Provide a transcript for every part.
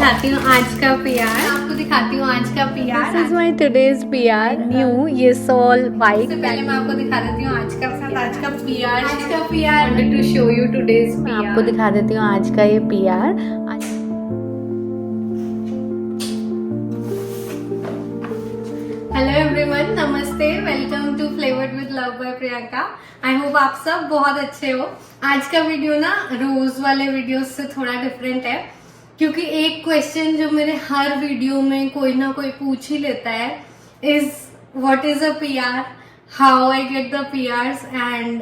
दिखाती हूँ आज का PR। आपको दिखाती हूँ आज का PR। This is my today's PR, new ये soul white। सबसे पहले मैं आपको दिखा देती हूँ आज का PR। आज का PR wanted to show you today's मैं PR। आपको दिखा देती हूँ आज का ये PR। हेलो एवरीवन, नमस्ते, welcome to flavoured with love by Priyanka. I hope आप सब बहुत अच्छे हो। आज का वीडियो ना रोज वाले वीडियो से थोड़ा डिफरेंट है, क्योंकि एक क्वेश्चन जो मेरे हर वीडियो में कोई ना कोई पूछ ही लेता है is what is a PR, how I get the PRs and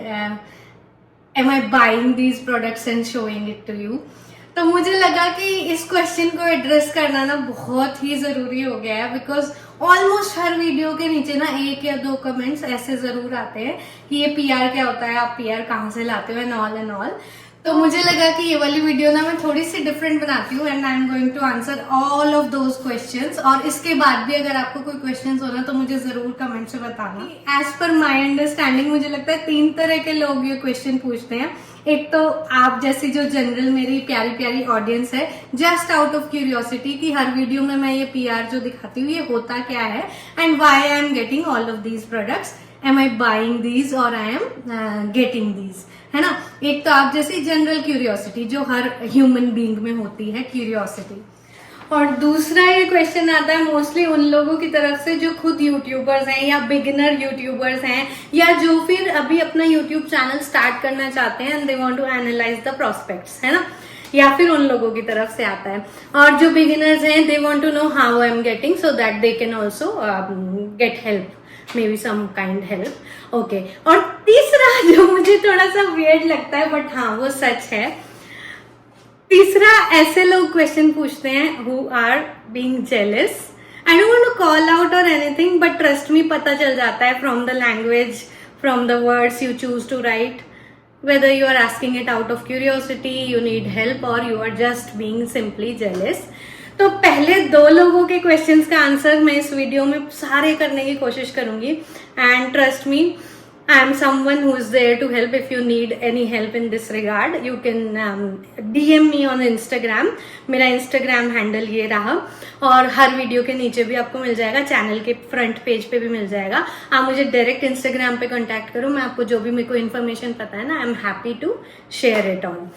am I buying these products and showing it to you. तो मुझे लगा कि इस क्वेश्चन को एड्रेस करना ना बहुत ही जरूरी हो गया है, बिकॉज ऑलमोस्ट हर वीडियो के नीचे ना एक या दो कमेंट्स ऐसे जरूर आते हैं कि ये PR क्या होता है, आप PR कहाँ से लाते हो एंड ऑल। तो मुझे लगा कि ये वाली वीडियो ना मैं थोड़ी सी डिफरेंट बनाती हूँ and I am going to answer all of those questions. और इसके बाद भी अगर आपको कोई क्वेश्चंस हो ना तो मुझे जरूर कमेंट से बताना। एज पर माई अंडरस्टैंडिंग मुझे लगता है 3 तरह के लोग ये क्वेश्चन पूछते हैं। एक तो आप जैसी जो जनरल मेरी प्यारी प्यारी ऑडियंस है, जस्ट आउट ऑफ क्यूरियोसिटी कि हर वीडियो में मैं ये PR जो दिखाती हूँ ये होता क्या है and why I am getting all of these products, am I buying these और आई एम गेटिंग दीज, है ना। एक तो आप जैसी जनरल क्यूरियोसिटी जो हर ह्यूमन बीइंग में होती है, क्यूरियोसिटी। और दूसरा ये क्वेश्चन आता है मोस्टली उन लोगों की तरफ से जो खुद यूट्यूबर्स हैं या बिगिनर यूट्यूबर्स हैं, या जो फिर अभी अपना यूट्यूब चैनल स्टार्ट करना चाहते हैं and they want to analyse the prospects, है ना। या फिर उन लोगों की तरफ से आता है। और जो बिगिनर्स हैं they want to know how I am getting so that they can also get help, maybe some kind help. Okay, और तीसरा जो मुझे थोड़ा सा वियर्ड लगता है बट हाँ वो सच है, तीसरा ऐसे लोग क्वेश्चन पूछते हैं who are being jealous. I don't want to call out और एनीथिंग बट ट्रस्ट मी, पता चल जाता है from the language, from the words you choose to write, whether you are asking it out of curiosity, you need help or you are just being simply jealous। तो पहले 2 लोगों के questions का answer मैं इस वीडियो में सारे करने की कोशिश करूंगी and trust me, I am someone who is there to help. If you need any help in this regard, you can DM me on Instagram। मेरा Instagram हैंडल ये रहा और हर वीडियो के नीचे भी आपको मिल जाएगा, चैनल के फ्रंट पेज पे भी मिल जाएगा। आप मुझे डायरेक्ट Instagram पे कांटेक्ट करो, मैं आपको जो भी मेरे को इन्फॉर्मेशन पता है ना, I am happy to share it on.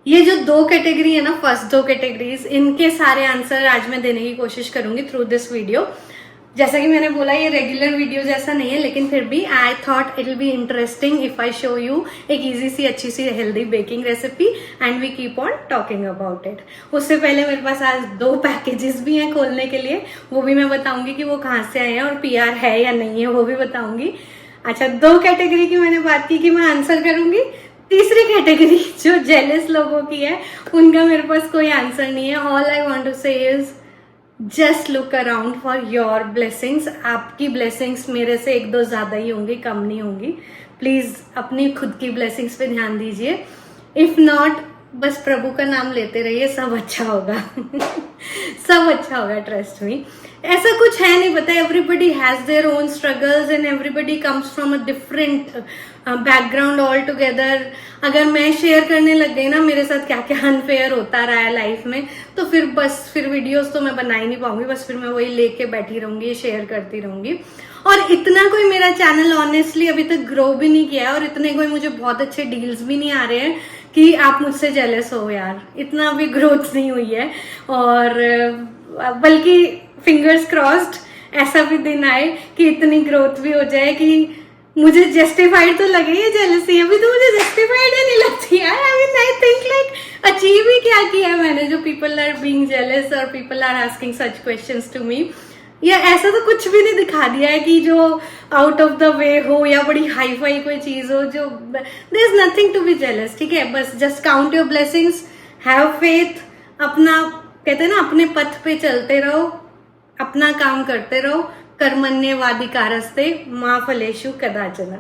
ये जो 2 कैटेगरी है ना, फर्स्ट 2 कैटेगरीज, इनके सारे आंसर आज मैं देने की कोशिश करूंगी थ्रू दिस वीडियो। जैसा कि मैंने बोला ये रेगुलर वीडियो जैसा नहीं है, लेकिन फिर भी I thought it will be interesting if I show you एक इजी सी अच्छी सी healthy baking recipe and we keep on talking about it. उससे पहले मेरे पास आज 2 पैकेजेस भी हैं खोलने के लिए, वो भी मैं बताऊंगी कि वो कहाँ से आए हैं और PR है या नहीं है वो भी बताऊंगी। अच्छा, 2 कैटेगरी की मैंने बात की कि मैं आंसर करूंगी। तीसरी कैटेगरी जो जेलस लोगों की है उनका मेरे पास कोई आंसर नहीं है। ऑल आई वॉन्ट टू से is just look around for your blessings. आपकी ब्लेसिंग्स मेरे से 1-2 ज्यादा ही होंगी, कम नहीं होंगी। प्लीज अपनी खुद की ब्लेसिंग्स पे ध्यान दीजिए। इफ नॉट, बस प्रभु का नाम लेते रहिए, सब अच्छा होगा सब अच्छा होगा, ट्रस्ट मी। ऐसा कुछ है नहीं, पता है, everybody has their own struggles and everybody comes from a different background all together. अगर मैं शेयर करने लग गई ना मेरे साथ क्या क्या अनफेयर होता रहा है लाइफ में, तो फिर वीडियोस तो मैं बना ही नहीं पाऊंगी, बस फिर मैं वही लेके बैठी रहूंगी, शेयर करती रहूंगी। और इतना कोई मेरा चैनल ऑनेस्टली अभी तक ग्रो भी नहीं किया है और इतने कोई मुझे बहुत अच्छे डील्स भी नहीं आ रहे हैं कि आप मुझसे जेलस हो यार, इतना भी ग्रोथ नहीं हुई है। और बल्कि फिंगर्स क्रॉस्ड ऐसा भी दिन आए कि इतनी ग्रोथ भी हो जाए कि मुझे जस्टिफाइड तो लगे ये जेलसी। अभी तो मुझे जस्टिफाइड ही नहीं लगती यार। आई थिंक लाइक अचीव ही क्या किया है मैंने जो पीपल आर बीइंग जेलस और people are asking such questions to me. या ऐसा तो कुछ भी नहीं दिखा दिया है कि जो आउट ऑफ द वे हो या बड़ी हाई फाई कोई चीज हो जो there is nothing to be jealous, ठीक है। बस just count your blessings, have faith, अपना कहते हैं ना अपने पथ पे चलते रहो, अपना काम करते रहो, कर्मण्येवाधिकारस्ते मा फलेषु कदाचन,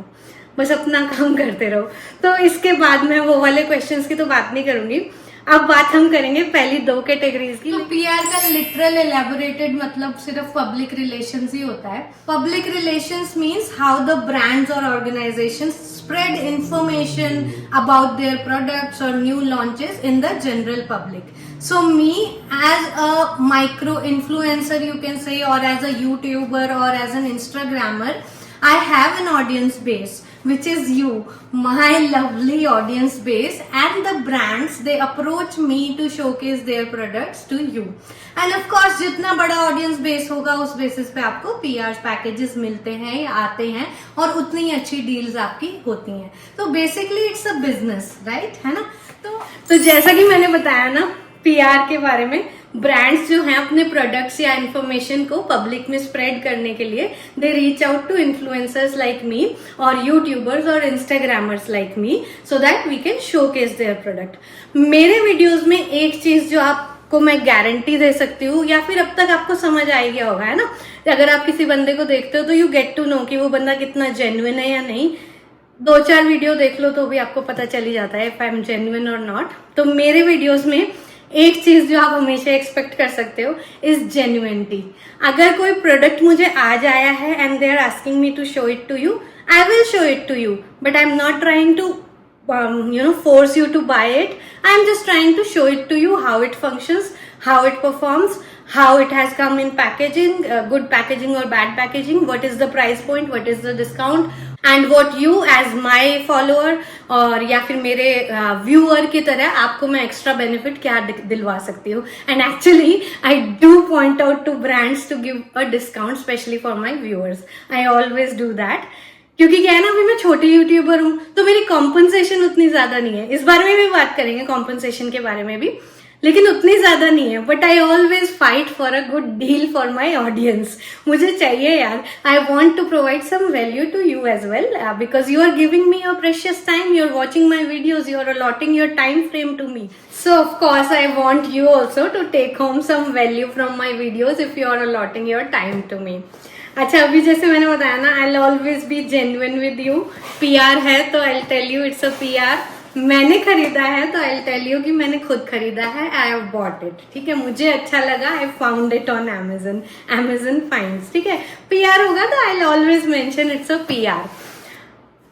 बस अपना काम करते रहो। तो इसके बाद मैं वो वाले क्वेश्चंस की तो बात नहीं करूंगी। अब बात हम करेंगे पहली 2 कैटेगरीज की। तो PR का लिटरल एलैबोरेटेड मतलब सिर्फ पब्लिक रिलेशंस ही होता है। Public relations means how the brands और organisations spread information about their products or new launches in the general public. So me as a micro influencer, you can say, or as a YouTuber or as an Instagrammer, I have an audience base, which is you, my lovely audience base, and the brands, they approach me to showcase their products to you. And of course, जितना बड़ा audience base होगा उस basis पे आपको PR packages मिलते हैं या आते हैं और उतनी ही अच्छी deals आपकी होती हैं. तो basically it's a business, right? है ना? तो जैसा कि मैंने बताया ना PR के बारे में, ब्रांड्स जो हैं अपने प्रोडक्ट्स या इन्फॉर्मेशन को पब्लिक में स्प्रेड करने के लिए they reach out to influencers like me और यूट्यूबर्स और instagrammers like me so that we can showcase their product. मेरे वीडियोस में एक चीज जो आपको मैं गारंटी दे सकती हूँ, या फिर अब तक आपको समझ आ गया होगा, है ना, अगर आप किसी बंदे को देखते हो तो यू गेट टू नो कि वो बंदा कितना जेन्युइन है या नहीं. 2-4 वीडियो देख लो तो भी आपको पता चल ही जाता है इफ आई एम जेन्युइन और नॉट. तो मेरे वीडियोस में एक चीज जो आप हमेशा एक्सपेक्ट कर सकते हो इज जेन्युइनिटी. अगर कोई प्रोडक्ट मुझे आज आया है and they are asking me to show it to you, I will show it to you, but I am not trying to force you to buy it. I am just trying to show it to you how it functions, how it performs, how it has come in packaging, good packaging or bad packaging, what is the price point, what is the discount, and what you as my follower और या फिर मेरे viewer की तरह आपको मैं extra benefit क्या दिलवा सकती हूँ. And actually I do point out to brands to give a discount specially for my viewers. I always do that, क्योंकि क्या है ना, अभी मैं छोटी यूट्यूबर हूँ तो मेरी कॉम्पनसेशन उतनी ज्यादा नहीं है. इस बारे में भी बात करेंगे, कॉम्पनसेशन के बारे में भी, लेकिन उतनी ज्यादा नहीं है. But I always fight for a good deal for my audience. मुझे चाहिए यार, I want to provide some value to you as well, because you are giving me your precious time, you are watching my videos, you are allotting your time frame to me. So of course I want you also to take home some value from my videos if you are allotting your time to me. अच्छा, अभी जैसे मैंने बताया ना, I always be genuine with you. PR है तो I tell you it's a PR. मैंने खरीदा है तो आई टेल यू कि मैंने खुद खरीदा है. आई हैव बॉट इट, ठीक है, मुझे अच्छा लगा, I found it on Amazon finds, ठीक है. PR होगा तो I always mention it's a PR.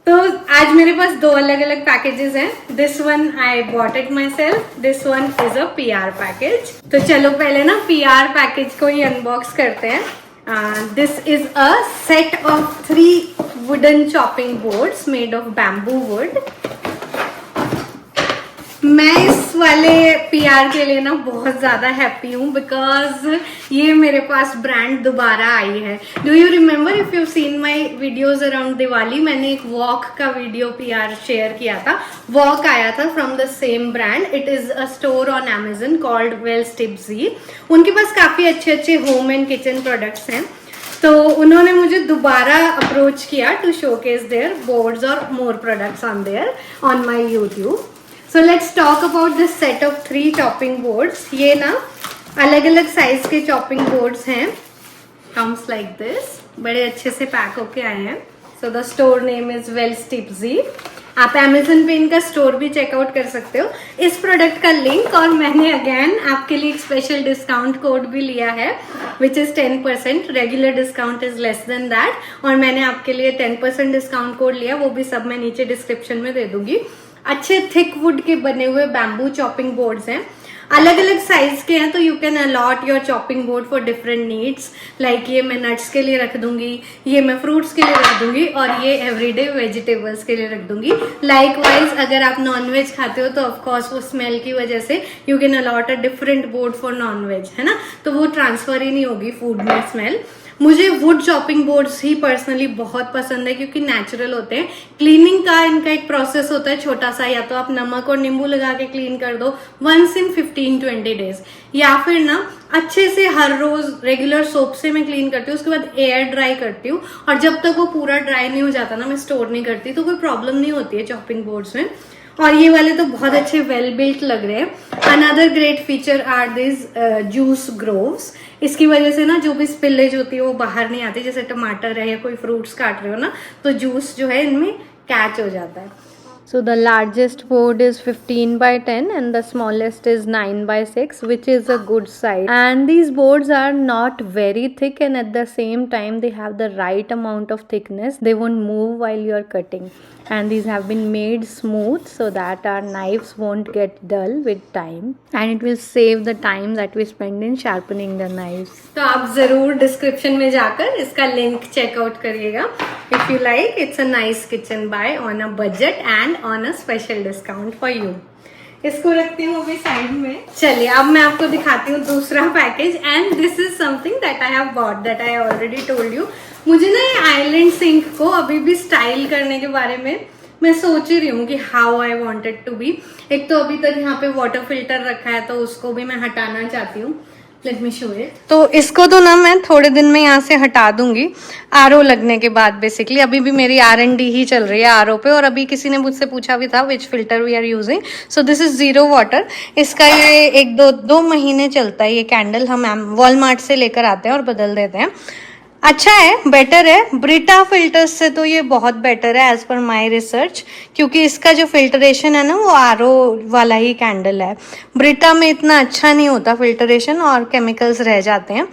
तो आज मेरे पास 2 अलग अलग पैकेजेस हैं. This one I bought it my self, this one is a PR package. तो चलो पहले ना PR पैकेज को ही अनबॉक्स करते हैं. This is a set of 3 wooden chopping boards made of bamboo wood. मैं इस वाले PR के लिए ना बहुत ज्यादा हैप्पी हूँ बिकॉज ये मेरे पास ब्रांड दोबारा आई है. Do you remember, if you seen my videos around Diwali, मैंने एक वॉक का वीडियो PR शेयर किया था. वॉक आया था from the same brand. It is a store on Amazon called Wells Tipsy. उनके पास काफी अच्छे अच्छे होम एंड किचन प्रोडक्ट्स हैं. तो उन्होंने मुझे दोबारा अप्रोच किया टू शोकेस देयर बोर्ड्स और more products on their on my YouTube. So let's talk about this set of 3 chopping boards. ये ना अलग अलग साइज के चॉपिंग बोर्ड्स हैं. कम्स लाइक दिस, बड़े अच्छे से पैक होके आए हैं. So the store name is Wells Tipsy. आप Amazon पे इनका स्टोर भी चेकआउट कर सकते हो. इस प्रोडक्ट का लिंक और मैंने अगेन आपके लिए एक स्पेशल डिस्काउंट कोड भी लिया है which is 10%. Regular discount is less than that, और मैंने आपके लिए 10% डिस्काउंट कोड लिया. वो भी सब मैं नीचे डिस्क्रिप्शन में दे दूंगी. अच्छे थिक वुड के बने हुए बैम्बू चॉपिंग बोर्ड्स हैं. अलग अलग साइज के हैं तो you can allot your chopping board for different needs. Like ये मैं नट्स के लिए रख दूंगी, ये मैं फ्रूट्स के लिए रख दूंगी, और ये एवरीडे वेजिटेबल्स के लिए रख दूंगी. लाइकवाइज अगर आप नॉनवेज खाते हो तो ऑफकोर्स वो स्मेल की वजह से you can allot a different board for non veg, है ना. तो वो ट्रांसफर ही नहीं होगी फूड में स्मेल. मुझे would chopping boards he personally बहुत पसंद है क्योंकि नेचुरल होते हैं. क्लीनिंग का इनका एक प्रोसेस होता है छोटा सा, या तो आप नमक और नींबू लगा के क्लीन कर दो वंस इन 15-20 डेज, या फिर ना अच्छे से हर रोज रेगुलर सोप से मैं क्लीन करती हूँ. उसके बाद एयर ड्राई करती हूँ, और जब तक वो पूरा ड्राई नहीं हो जाता ना मैं स्टोर नहीं करती. तो कोई प्रॉब्लम नहीं होती है चॉपिंग बोर्ड्स में. और ये वाले तो बहुत अच्छे वेल बिल्ट लग रहे हैं. Another great feature are this juice grooves. इसकी वजह से ना जो भी स्पिलेज होती है वो बाहर नहीं आती. जैसे टमाटर है या कोई फ्रूट्स काट रहे हो ना, तो जूस जो है इनमें कैच हो जाता है. So the largest board is 15x10 and the smallest is 9x6, which is a good size. And these boards are not very thick, and at the same time they have the right amount of thickness. They won't move while you are cutting. and these have been made smooth so that our knives won't get dull with time, and it will save the time that we spend in sharpening the knives. तो आप जरूर description में जाकर इसका link check out करिएगा. If you like, it's a nice kitchen buy on a budget and on a special discount for you. इसको रखती हूँ अभी साइड में. चलिए अब मैं आपको दिखाती हूँ दूसरा package, and this is something that I have bought, that I already told you. मुझे ना ये आइलैंड सिंक को अभी भी स्टाइल करने के बारे में मैं सोच ही रही हूँ कि how I wanted to be. एक तो अभी तक यहाँ पे वाटर फिल्टर रखा है तो उसको भी मैं हटाना चाहती हूँ. Let me show it. तो इसको तो ना मैं थोड़े दिन में यहाँ से हटा दूंगी आरओ लगने के बाद. बेसिकली अभी भी मेरी R&D ही चल रही है आरओ पे, और अभी किसी ने मुझसे पूछा भी था which filter we are using. So this is 0 water. इसका ये एक दो महीने चलता है ये कैंडल. हम वॉलमार्ट से लेकर आते हैं और बदल देते हैं. अच्छा है, बेटर है. ब्रिटा फिल्टर्स से तो ये बहुत बेटर है एज पर माय रिसर्च, क्योंकि इसका जो फिल्टरेशन है ना वो आरओ वाला ही कैंडल है. ब्रिटा में इतना अच्छा नहीं होता फिल्टरेशन और केमिकल्स रह जाते हैं.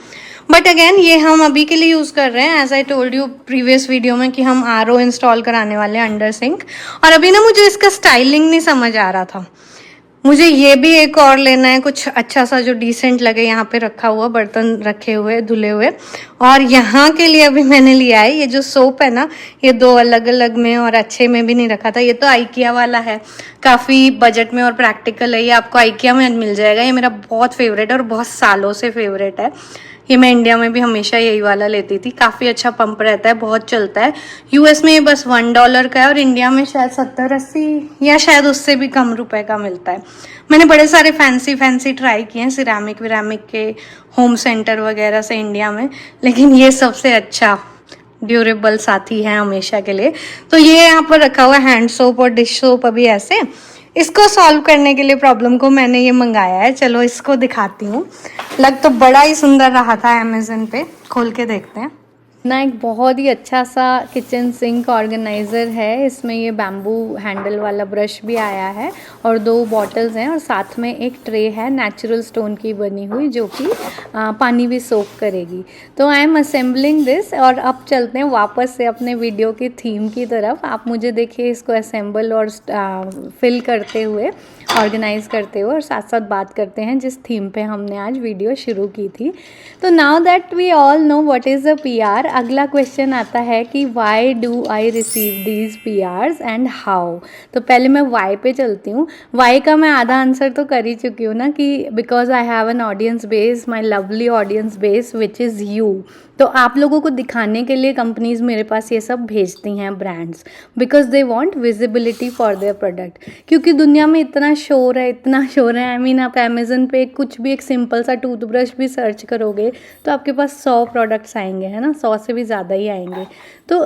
बट अगेन ये हम अभी के लिए यूज कर रहे हैं, as I told you previous video में कि हम आरओ इंस्टॉल कराने वाले हैं अंडर सिंक. और अभी ना मुझे इसका स्टाइलिंग नहीं समझ आ रहा था. मुझे ये भी एक और लेना है, कुछ अच्छा सा जो डिसेंट लगे. यहाँ पे रखा हुआ बर्तन रखे हुए धुले हुए. और यहाँ के लिए अभी मैंने लिया है ये जो सोप है ना, ये 2 अलग अलग में और अच्छे में भी नहीं रखा था. ये तो आइकिया वाला है, काफ़ी बजट में और प्रैक्टिकल है. ये आपको आइकिया में मिल जाएगा. ये मेरा बहुत फेवरेट है और बहुत सालों से फेवरेट है. ये मैं इंडिया में भी हमेशा यही वाला लेती थी. काफ़ी अच्छा पंप रहता है, बहुत चलता है. यूएस में ये बस $1 का है और इंडिया में शायद 70-80 या शायद उससे भी कम रुपए का मिलता है. मैंने बड़े सारे फैंसी ट्राई किए हैं सिरामिक विरामिक के होम सेंटर वगैरह से इंडिया में, लेकिन ये सबसे अच्छा ड्यूरेबल साथी है हमेशा के लिए. तो ये यहाँ पर रखा हुआ हैंड सोप और डिश सोप. अभी ऐसे इसको सॉल्व करने के लिए प्रॉब्लम को मैंने ये मंगाया है. चलो इसको दिखाती हूँ. लग तो बड़ा ही सुंदर रहा था अमेज़न पे, खोल के देखते हैं. ना एक बहुत ही अच्छा सा किचन सिंक ऑर्गेनाइज़र है. इसमें ये बैम्बू हैंडल वाला ब्रश भी आया है और 2 बॉटल्स हैं और साथ में एक ट्रे है नेचुरल स्टोन की बनी हुई जो कि पानी भी सोक करेगी. तो आई एम असेंबलिंग दिस. और अब चलते हैं वापस से अपने वीडियो की थीम की तरफ. आप मुझे देखिए इसको असेंबल और फिल करते हुए, ऑर्गेनाइज करते हुए, और साथ साथ बात करते हैं जिस थीम पे हमने आज वीडियो शुरू की थी. तो now that we all know what is a PR, अगला क्वेश्चन आता है कि why do I receive these PRs and how. तो पहले मैं वाई पे चलती हूँ. वाई का मैं आधा आंसर तो कर ही चुकी हूँ ना, कि because I have an audience base, my lovely audience base which is you. तो आप लोगों को दिखाने के लिए कंपनीज मेरे पास ये सब भेजती हैं brands, because they want visibility for their product. क्योंकि दुनिया में इतना शोर है, इतना शोर है. आई मीन आप अमेज़न पे कुछ भी एक सिंपल सा टूथब्रश भी सर्च करोगे तो आपके पास 100 प्रोडक्ट्स आएंगे, है ना, 100 से भी ज़्यादा ही आएंगे. तो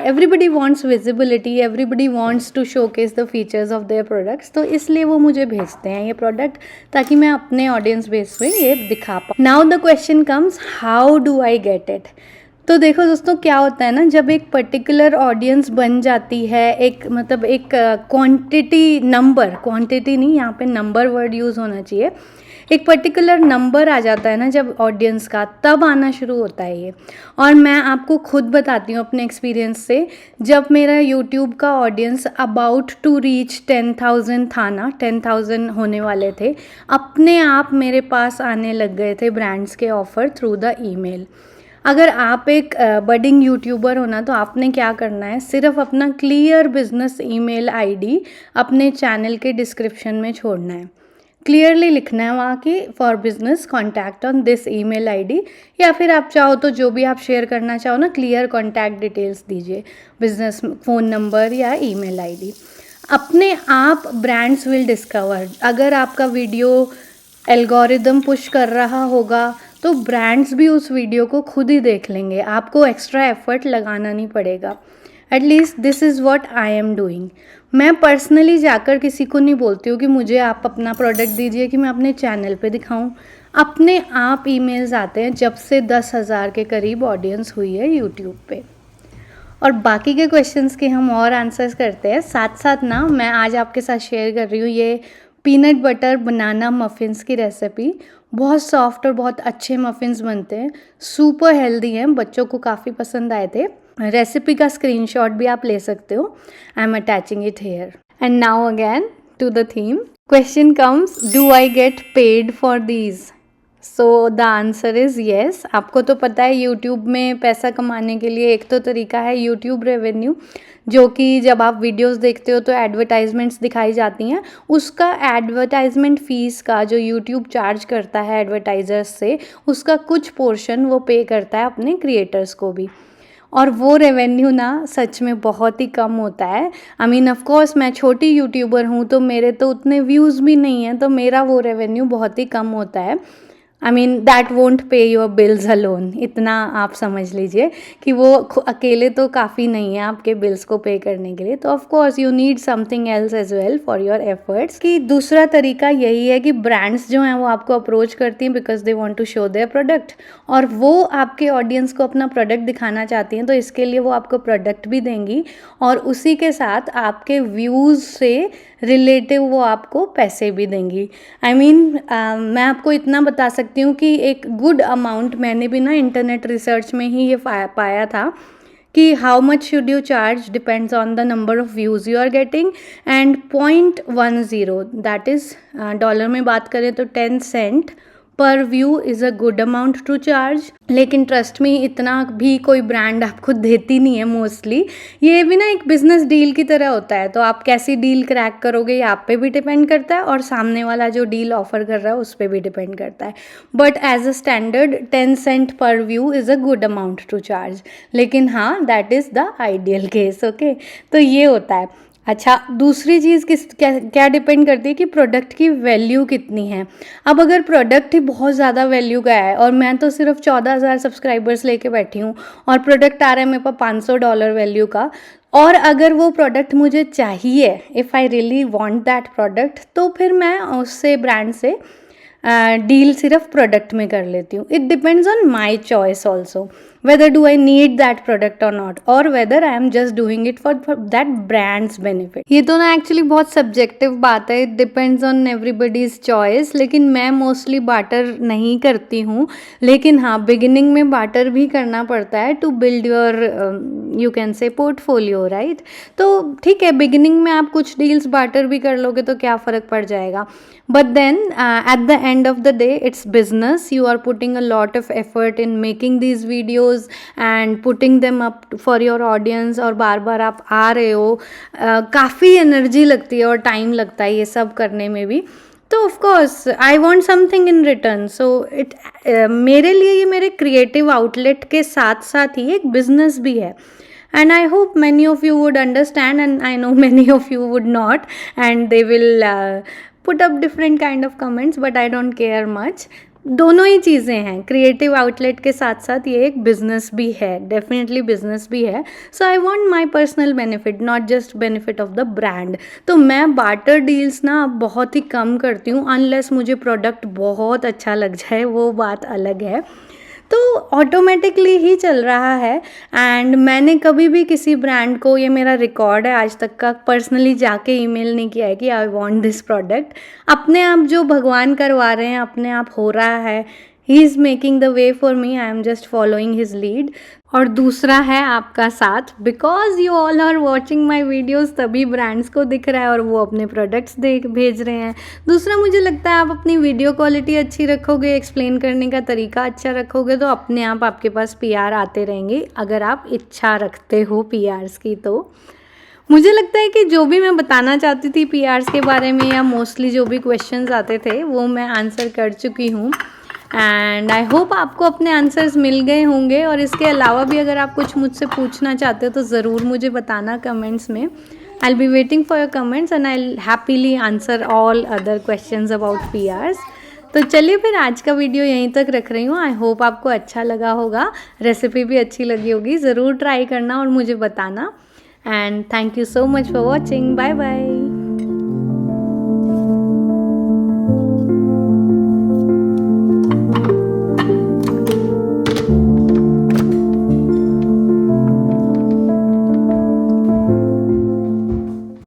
everybody wants visibility, everybody wants to showcase the features of their products. तो इसलिए वो मुझे भेजते हैं ये प्रोडक्ट ताकि मैं अपने ऑडियंस बेस में ये दिखा पाऊँ. Now the question comes, how do I get it. तो देखो दोस्तों, क्या होता है ना, जब एक पर्टिकुलर ऑडियंस बन जाती है, एक मतलब एक क्वांटिटी नहीं, यहाँ पे नंबर वर्ड यूज़ होना चाहिए. एक पर्टिकुलर नंबर आ जाता है ना जब ऑडियंस का, तब आना शुरू होता है ये. और मैं आपको खुद बताती हूँ अपने एक्सपीरियंस से, जब मेरा यूट्यूब का ऑडियंस अबाउट टू रीच 10,000 था ना, 10,000 होने वाले थे, अपने आप मेरे पास आने लग गए थे ब्रांड्स के ऑफ़र थ्रू द ईमेल. अगर आप एक बडिंग यूट्यूबर हो ना, तो आपने क्या करना है, सिर्फ अपना क्लियर बिजनेस ईमेल आईडी अपने चैनल के डिस्क्रिप्शन में छोड़ना है. क्लियरली लिखना है वहाँ की for business contact on this email ID, या फिर आप चाहो तो जो भी आप शेयर करना चाहो ना, क्लियर कॉन्टैक्ट डिटेल्स दीजिए, बिजनेस फ़ोन नंबर या ईमेल आईडी. अपने आप ब्रांड्स विल डिस्कवर. अगर आपका वीडियो एल्गोरिदम पुश कर रहा होगा तो ब्रांड्स भी उस वीडियो को खुद ही देख लेंगे. आपको एक्स्ट्रा एफर्ट लगाना नहीं पड़ेगा. At least this is what I am doing. मैं पर्सनली जाकर किसी को नहीं बोलती हूँ कि मुझे आप अपना प्रोडक्ट दीजिए कि मैं अपने चैनल पे दिखाऊं. अपने आप ईमेल्स आते हैं जब से 10,000 के करीब ऑडियंस हुई है यूट्यूब पे. और बाकी के क्वेश्चंस के हम और आंसर्स करते हैं. साथ साथ ना मैं आज आपके साथ शेयर कर रही हूँ ये पीनट बटर बनाना मफ़िन्स की रेसिपी. बहुत सॉफ्ट और बहुत अच्छे मफ़िन्स बनते हैं, सुपर हेल्दी हैं, बच्चों को काफ़ी पसंद आए थे. रेसिपी का स्क्रीनशॉट भी आप ले सकते हो. I am attaching it here. And now again to the theme. Question comes, do I get paid for these? So the answer is yes. आपको तो पता है यूट्यूब में पैसा कमाने के लिए एक तो तरीका है यूट्यूब रेवेन्यू, जो कि जब आप वीडियोस देखते हो तो एडवर्टाइजमेंट्स दिखाई जाती हैं. उसका एडवर्टाइजमेंट फ़ीस का जो यूट्यूब चार्ज करता है एडवर्टाइजर्स से, उसका कुछ पोर्शन वो पे करता है अपने क्रिएटर्स को भी. और वो रेवेन्यू ना सच में बहुत ही कम होता है. आई मीन ऑफ कोर्स मैं छोटी यूट्यूबर हूँ तो मेरे तो उतने व्यूज़ भी नहीं हैं, तो मेरा वो रेवेन्यू बहुत ही कम होता है. आई मीन दैट वोंट पे योर बिल्स अलोन. इतना आप समझ लीजिए कि वो अकेले तो काफ़ी नहीं है आपके बिल्स को पे करने के लिए. तो of course you need something else as well for your efforts. कि दूसरा तरीका यही है कि ब्रांड्स जो हैं वो आपको अप्रोच करती हैं because they want to show their product, और वो आपके ऑडियंस को अपना प्रोडक्ट दिखाना चाहती हैं, तो इसके लिए वो आपको प्रोडक्ट भी देंगी और उसी के साथ आपके व्यूज़ से रिलेटिव वो आपको पैसे भी देंगी. आई मीन मैं आपको इतना बता सकती हूँ कि एक गुड अमाउंट मैंने भी ना इंटरनेट रिसर्च में ही ये पाया था कि how much should you charge depends on the number of views you are getting. And 0.10 that is dollar में बात करें तो 10 cent per view is a good amount to charge. लेकिन ट्रस्ट में इतना भी कोई ब्रांड आपको देती नहीं है मोस्टली. ये भी ना एक बिजनेस डील की तरह होता है, तो आप कैसी डील क्रैक करोगे ये आप पे भी डिपेंड करता है और सामने वाला जो डील ऑफर कर रहा है उस पर भी डिपेंड करता है. But as a standard 10 cent per view is a good amount to charge. लेकिन हाँ, that is the ideal case. Okay, तो ये होता है. अच्छा, दूसरी चीज़ क्या डिपेंड करती है कि प्रोडक्ट की वैल्यू कितनी है. अब अगर प्रोडक्ट ही बहुत ज़्यादा वैल्यू का है और मैं तो सिर्फ 14,000 सब्सक्राइबर्स लेके बैठी हूँ और प्रोडक्ट आ रहा है मेरे पास $500 वैल्यू का, और अगर वो प्रोडक्ट मुझे चाहिए, if I really want that product, तो फिर मैं उससे ब्रांड से डील सिर्फ प्रोडक्ट में कर लेती हूँ. It depends on my choice also whether do I need that product or not, or whether I am just doing it for that brand's benefit. ये तो ना एक्चुअली बहुत सब्जेक्टिव बात है. It depends on everybody's choice. लेकिन मैं mostly barter नहीं करती हूँ, लेकिन हाँ बिगिनिंग में बार्टर भी करना पड़ता है to build your you can say portfolio, right. तो ठीक है, बिगिनिंग में आप कुछ डील्स बार्टर भी कर लोगे तो क्या फ़र्क पड़ जाएगा. But then at the end of the day it's business. You are putting a lot of effort in making these videos and putting them up for your audience, और बार बार आप आ रहे हो, काफ़ी एनर्जी लगती है और टाइम लगता है ये सब करने में भी. तो of course I want something in return. So it मेरे लिए ये मेरे क्रिएटिव आउटलेट के साथ साथ ही एक बिजनेस भी है. And I hope many of you would understand, and I know many of you would not, and they will put up different kind of comments, but I don't care much. दोनों ही चीज़ें हैं. Creative outlet के साथ साथ ये एक business भी है, डेफिनेटली बिजनेस भी है. So I want my personal benefit, not just benefit of the brand. तो मैं बार्टर डील्स ना बहुत ही कम करती हूँ, अनलेस मुझे प्रोडक्ट बहुत अच्छा लग जाए, वो बात अलग है. तो ऑटोमेटिकली ही चल रहा है. एंड मैंने कभी भी किसी ब्रांड को, ये मेरा रिकॉर्ड है आज तक का, पर्सनली जाके ईमेल नहीं किया है कि आई वांट दिस प्रोडक्ट. अपने आप जो भगवान करवा रहे हैं अपने आप हो रहा है. He is making the way for me, I am just following his lead. और दूसरा है आपका साथ, because you all are watching my videos, तभी ब्रांड्स को दिख रहा है और वो अपने प्रोडक्ट्स भेज रहे हैं. दूसरा मुझे लगता है आप अपनी वीडियो क्वालिटी अच्छी रखोगे, एक्सप्लेन करने का तरीका अच्छा रखोगे, तो अपने आप आपके पास PR आते रहेंगे, अगर आप इच्छा रखते हो PRs की. तो मुझे लगता है कि जो भी मैं बताना चाहती थी PRs के बारे में, या मोस्टली जो भी क्वेश्चंस आते थे वो मैं आंसर कर चुकी हूँ. एंड आई होप आपको अपने आंसर्स मिल गए होंगे. और इसके अलावा भी अगर आप कुछ मुझसे पूछना चाहते हो तो ज़रूर मुझे बताना कमेंट्स में. I will be waiting for your comments and I will happily answer all other questions about PRs. तो चलिए फिर आज का वीडियो यहीं तक रख रही हूँ. आई होप आपको अच्छा लगा होगा, रेसिपी भी अच्छी लगी होगी. ज़रूर ट्राई करना और मुझे बताना. And thank you so much for watching. Bye bye.